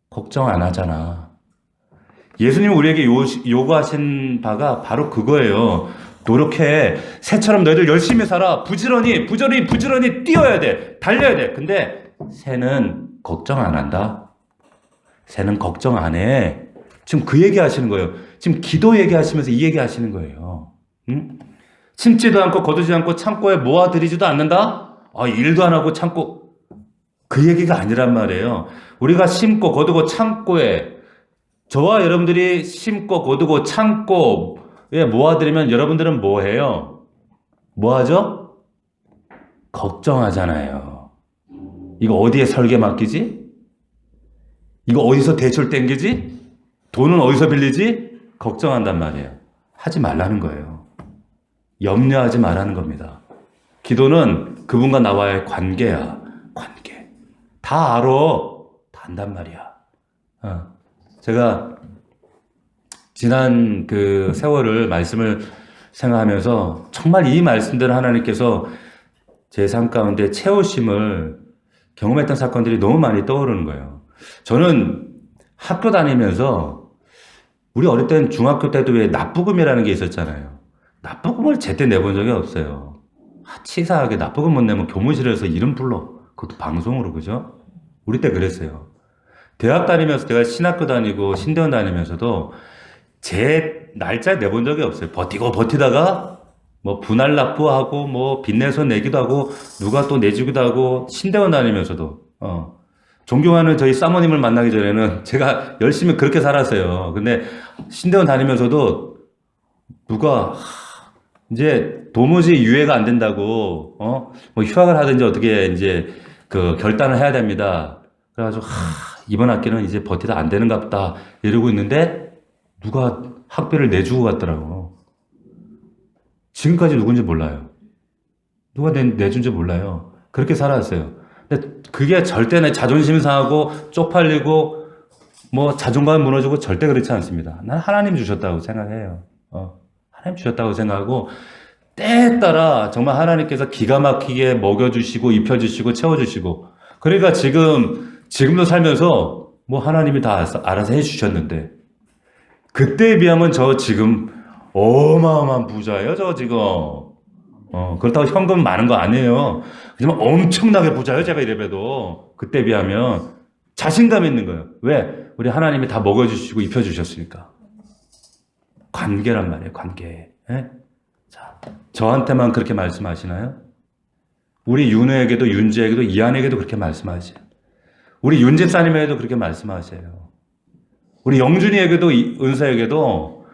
걱정 안 하잖아. 예수님이 우리에게 요구하신 바가 바로 그거예요. 노력해. 새처럼 너희들 열심히 살아. 부지런히 뛰어야 돼. 달려야 돼. 근데 새는 걱정 안 한다. 새는 걱정 안 해. 지금 그 얘기 하시는 거예요. 지금 기도 얘기하시면서 이 얘기 하시는 거예요. 응? 심지도 않고 거두지 않고 창고에 모아들이지도 않는다? 일도 안 하고 창고. 그 얘기가 아니란 말이에요. 우리가 심고 거두고 창고에, 저와 여러분들이 심고 거두고 창고에 모아들이면 여러분들은 뭐 해요? 뭐 하죠? 걱정하잖아요. 이거 어디에 설계 맡기지? 이거 어디서 대출 땡기지? 돈은 어디서 빌리지? 걱정한단 말이에요. 하지 말라는 거예요. 염려하지 말라는 겁니다. 기도는 그분과 나와의 관계야. 관계. 다 알아. 다 안단 말이야. 제가 지난 그 세월을 말씀을 생각하면서 정말 이 말씀들을 하나님께서 제 삶 가운데 채우심을 경험했던 사건들이 너무 많이 떠오르는 거예요. 저는 학교 다니면서 우리 어릴 때는 중학교 때도 왜 납부금이라는 게 있었잖아요. 납부금을 제때 내본 적이 없어요. 치사하게 납부금 못 내면 교무실에서 이름 불러. 그것도 방송으로, 그죠? 우리 때 그랬어요. 대학 다니면서 제가 신학교 다니고 신대원 다니면서도 제 날짜 내본 적이 없어요. 버티다가 뭐 분할 납부하고 뭐 빚내서 내기도 하고 누가 또 내주기도 하고 신대원 다니면서도 존경하는 저희 사모님을 만나기 전에는 제가 열심히 그렇게 살았어요. 근데 신대원 다니면서도 누가 이제 도무지 유예가 안 된다고, 뭐 휴학을 하든지 어떻게 이제 그 결단을 해야 됩니다. 그래가지고, 이번 학기는 이제 버티다 안 되는가 보다 이러고 있는데 누가 학비를 내주고 갔더라고. 지금까지 누군지 몰라요. 누가 내준지 몰라요. 그렇게 살아왔어요. 근데 그게 절대 내 자존심 상하고 쪽팔리고 뭐 자존감 무너지고 절대 그렇지 않습니다. 난 하나님 주셨다고 생각해요. 하나님 주셨다고 생각하고 때에 따라 정말 하나님께서 기가 막히게 먹여주시고 입혀주시고 채워주시고 그러니까 지금도 살면서 뭐 하나님이 다 알아서 해주셨는데 그때에 비하면 저 지금 어마어마한 부자예요. 저 지금 그렇다고 현금 많은 거 아니에요. 하지만 엄청나게 부자예요. 제가 이래봬도 그때 비하면 자신감 있는 거예요. 왜? 우리 하나님이 다 먹여주시고 입혀주셨으니까. 관계란 말이에요. 관계. 예? 자, 저한테만 그렇게 말씀하시나요? 우리 윤우에게도 윤지에게도 이한에게도 그렇게 말씀하세요. 우리 윤 집사님에게도 그렇게 말씀하세요. 우리 영준이에게도 은서에게도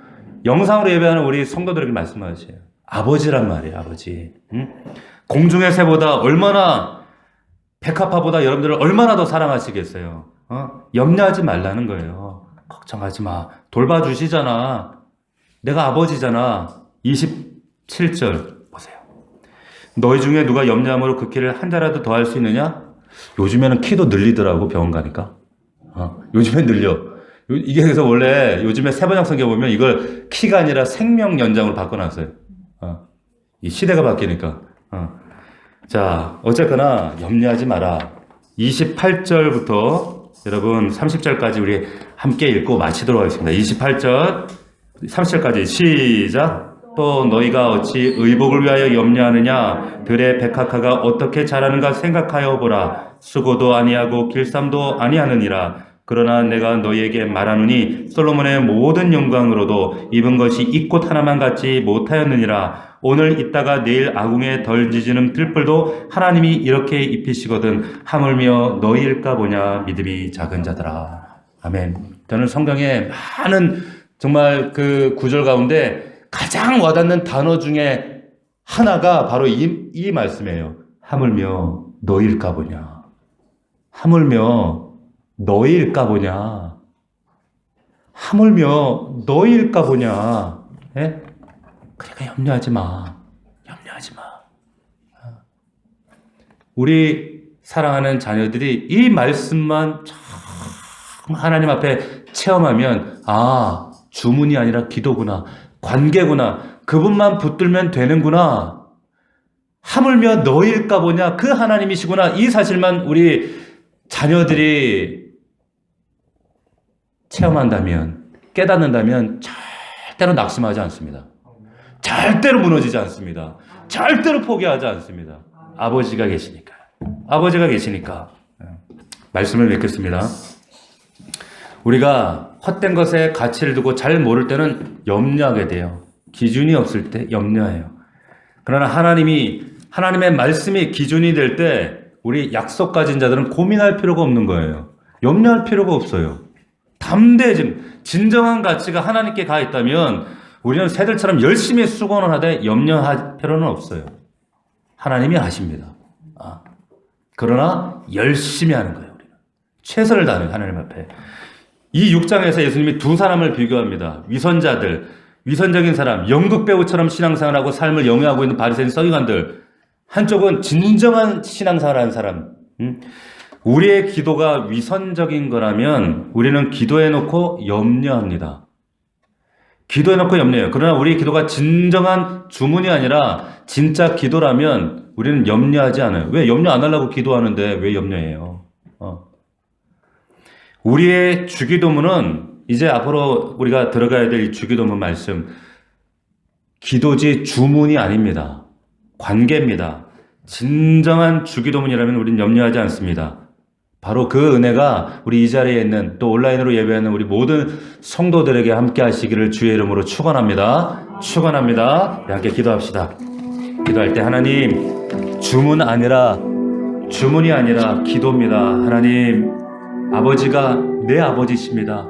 영상으로 예배하는 우리 성도들에게 말씀하세요. 아버지란 말이에요. 아버지. 응? 공중의 새보다 얼마나 백합화보다 여러분들을 얼마나 더 사랑하시겠어요. 염려하지 말라는 거예요. 걱정하지 마. 돌봐주시잖아. 내가 아버지잖아. 27절 보세요. 너희 중에 누가 염려함으로 그 키를 한 자라도 더 할 수 있느냐? 요즘에는 키도 늘리더라고 병원 가니까. 요즘엔 늘려. 이게 그래서 원래 요즘에 세번역 성경 보면 이걸 키가 아니라 생명 연장으로 바꿔놨어요. 이 시대가 바뀌니까. 자, 어쨌거나 염려하지 마라. 28절부터 여러분 30절까지 우리 함께 읽고 마치도록 하겠습니다. 28절, 30절까지 시작. 또 너희가 어찌 의복을 위하여 염려하느냐? 들의 백합화가 어떻게 자라는가 생각하여 보라. 수고도 아니하고 길쌈도 아니하느니라. 그러나 내가 너희에게 말하노니 솔로몬의 모든 영광으로도 입은 것이 이 꽃 하나만 같지 못하였느니라. 오늘 있다가 내일 아궁에 덜지지는 들불도 하나님이 이렇게 입히시거든 하물며 너희일까 보냐. 믿음이 작은 자들아. 아멘. 저는 성경에 많은 정말 그 구절 가운데 가장 와닿는 단어 중에 하나가 바로 이 말씀이에요. 하물며 너희일까 보냐. 하물며 너희일까 보냐. 하물며 너희일까 보냐. 예? 그러니까 염려하지 마. 염려하지 마. 우리 사랑하는 자녀들이 이 말씀만 참 하나님 앞에 체험하면 주문이 아니라 기도구나. 관계구나. 그분만 붙들면 되는구나. 하물며 너희일까 보냐. 그 하나님이시구나. 이 사실만 우리 자녀들이 체험한다면, 깨닫는다면 절대로 낙심하지 않습니다. 절대로 무너지지 않습니다. 절대로 포기하지 않습니다. 아버지가 계시니까. 아버지가 계시니까. 말씀을 맺겠습니다. 우리가 헛된 것에 가치를 두고 잘 모를 때는 염려하게 돼요. 기준이 없을 때 염려해요. 그러나 하나님의 말씀이 기준이 될 때 우리 약속 가진 자들은 고민할 필요가 없는 거예요. 염려할 필요가 없어요. 담대해짐, 진정한 가치가 하나님께 가 있다면 우리는 새들처럼 열심히 수고를 하되 염려할 필요는 없어요. 하나님이 하십니다. 그러나 열심히 하는 거예요. 우리는 최선을 다하는 하나님 앞에. 이 6장에서 예수님이 두 사람을 비교합니다. 위선적인 사람, 연극 배우처럼 신앙생활하고 삶을 영위하고 있는 바리새인 서기관들. 한쪽은 진정한 신앙생활을 하는 사람. 우리의 기도가 위선적인 거라면 우리는 기도해놓고 염려합니다. 기도해놓고 염려해요. 그러나 우리의 기도가 진정한 주문이 아니라 진짜 기도라면 우리는 염려하지 않아요. 왜? 염려 안 하려고 기도하는데 왜 염려해요? 우리의 주기도문은 이제 앞으로 우리가 들어가야 될 이 주기도문 말씀, 기도지 주문이 아닙니다. 관계입니다. 진정한 주기도문이라면 우리는 염려하지 않습니다. 바로 그 은혜가 우리 이 자리에 있는 또 온라인으로 예배하는 우리 모든 성도들에게 함께 하시기를 주의 이름으로 축원합니다. 축원합니다. 우리 함께 기도합시다. 기도할 때 하나님, 주문이 아니라 기도입니다. 하나님, 아버지가 내 아버지십니다.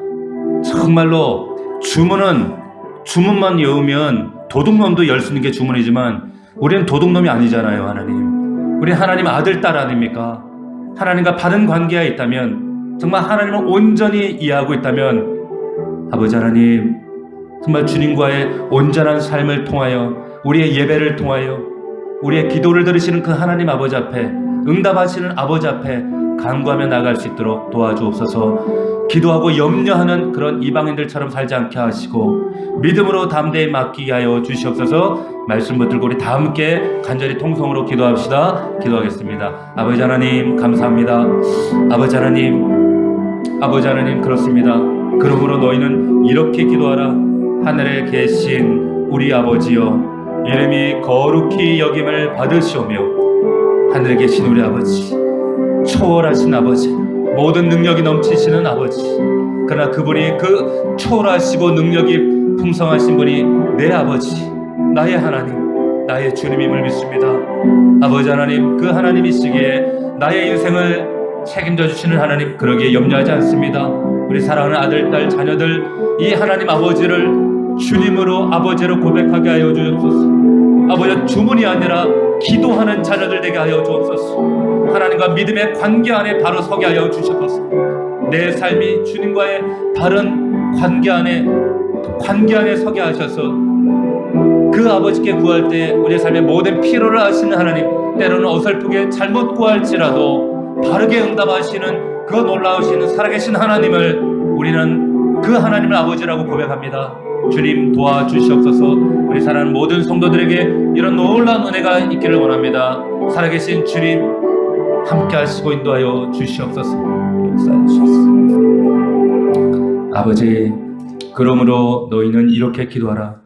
정말로 주문만 외우면 도둑놈도 열 수 있는 게 주문이지만 우리는 도둑놈이 아니잖아요. 하나님, 우리 하나님 아들 딸 아닙니까? 하나님과 바른 관계가 있다면, 정말 하나님을 온전히 이해하고 있다면, 아버지 하나님, 정말 주님과의 온전한 삶을 통하여, 우리의 예배를 통하여, 우리의 기도를 들으시는 그 하나님 아버지 앞에, 응답하시는 아버지 앞에 간구하며 나갈 수 있도록 도와주옵소서. 기도하고 염려하는 그런 이방인들처럼 살지 않게 하시고 믿음으로 담대히 맡기게 하여 주시옵소서. 말씀 붙들고 우리 다 함께 간절히 통성으로 기도합시다. 기도하겠습니다. 아버지 하나님 감사합니다. 아버지 하나님 그렇습니다. 그러므로 너희는 이렇게 기도하라. 하늘에 계신 우리 아버지여, 이름이 거룩히 여김을 받으시오며, 하늘에 계신 우리 아버지, 초월하신 아버지, 모든 능력이 넘치시는 아버지, 그러나 그분이 그 초월하시고 능력이 풍성하신 분이 내 아버지, 나의 하나님, 나의 주님임을 믿습니다. 아버지 하나님, 그 하나님이시기에 나의 인생을 책임져 주시는 하나님, 그러기에 염려하지 않습니다. 우리 사랑하는 아들, 딸, 자녀들, 이 하나님 아버지를 주님으로, 아버지로 고백하게 하여 주옵소서. 아버지, 주문이 아니라 기도하는 자녀들 되게 하여 주옵소서. 하나님과 믿음의 관계 안에 바로 서게 하여 주시옵소서. 내 삶이 주님과의 바른 관계 안에 서게 하셔서 그 아버지께 구할 때 우리의 삶의 모든 필요를 아시는 하나님, 때로는 어설프게 잘못 구할지라도 바르게 응답하시는 그 놀라우신 살아계신 하나님을, 우리는 그 하나님을 아버지라고 고백합니다. 주님 도와주시옵소서. 우리 사랑하는 모든 성도들에게 이런 놀라운 은혜가 있기를 원합니다. 살아계신 주님 함께 하시고 인도하여 주시옵소서. 역사해 주시옵소서. 아버지, 그러므로 너희는 이렇게 기도하라.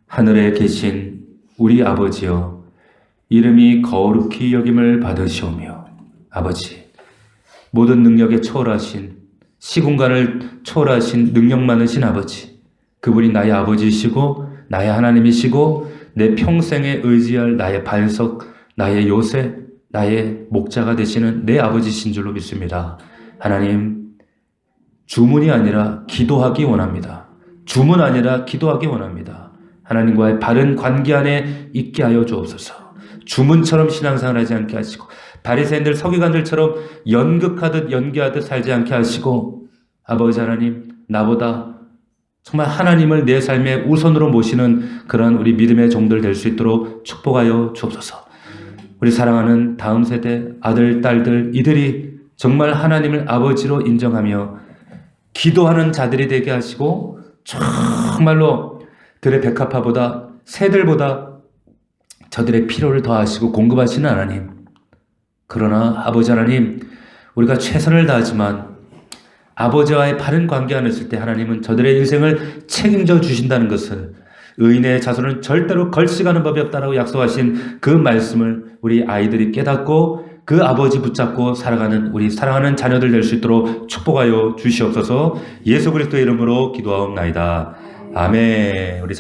하늘에 계신 우리 아버지여, 이름이 거룩히 여김을 받으시오며, 아버지, 모든 능력에 초월하신, 시공간을 초월하신 능력 많으신 아버지, 그분이 나의 아버지이시고 나의 하나님이시고 내 평생에 의지할 나의 반석, 나의 요새, 나의 목자가 되시는 내 아버지신 줄로 믿습니다. 하나님, 주문이 아니라 기도하기 원합니다. 주문 아니라 기도하기 원합니다. 하나님과의 바른 관계 안에 있게 하여 주옵소서. 주문처럼 신앙생활 하지 않게 하시고, 바리새인들 서기관들처럼 연극하듯 연기하듯 살지 않게 하시고, 아버지 하나님, 나보다 정말 하나님을 내 삶의 우선으로 모시는 그런 우리 믿음의 종들 될 수 있도록 축복하여 주옵소서. 우리 사랑하는 다음 세대 아들, 딸들, 이들이 정말 하나님을 아버지로 인정하며 기도하는 자들이 되게 하시고, 정말로 들의 백합화보다, 새들보다 저들의 필요를 더하시고 공급하시는 하나님. 그러나 아버지 하나님, 우리가 최선을 다하지만 아버지와의 바른 관계 안에 있을 때 하나님은 저들의 인생을 책임져 주신다는 것을, 의인의 자손은 절대로 걸식하는 법이 없다라고 약속하신 그 말씀을 우리 아이들이 깨닫고 그 아버지 붙잡고 살아가는 우리 사랑하는 자녀들 될 수 있도록 축복하여 주시옵소서. 예수 그리스도의 이름으로 기도하옵나이다. 아멘. 우리